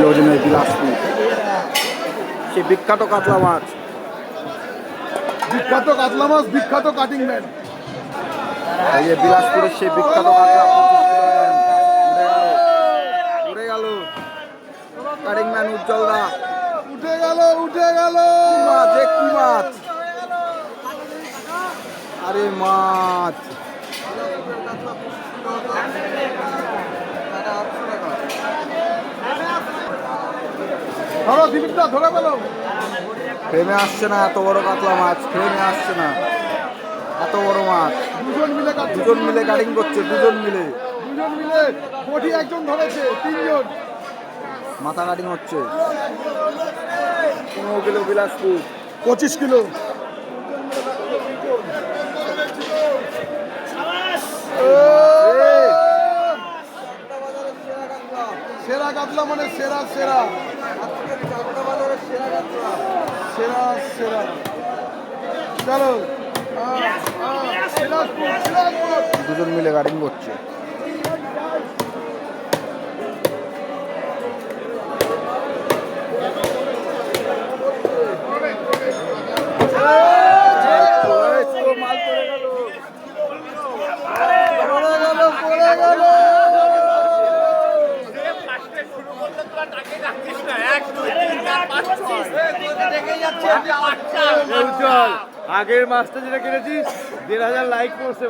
ওজনের বিলাসপুর, সেই বিখ্যাত কাতলা মাছ, বিখ্যাত কাতলা মাছ, বিখ্যাত কাটিং ম্যান। এই যে বিলাসপুরের সেই বিখ্যাত কাতলা, উড়ে গেল কাটিং ম্যান উজ্জ্বল দা, উঠে গেল, উঠে গেল। মাছ, কি মাছ, আরে মাছ, ধরো দিলীপদা, ধরে পেলো। ফ্রেমে আসছে না এত বড় কাতলা মাছ, ফ্রেমে আসছে না এত বড় মাছ। দুজন মিলে দুজন মিলে কাটিং করছে, দুজন মিলে বটি একজন ধরেছে, তিনজন মাথা কাটিং হচ্ছে। 15 কিলো বিলাসপুর, 25 কিলো। সেরা কাতলা মানে সেরা সেরা সেরা সেরা। চলো, দুজন মিলে কাটিং করছে। আগের মাছটা যেটা কিনেছিস 1500 লাইক করছে।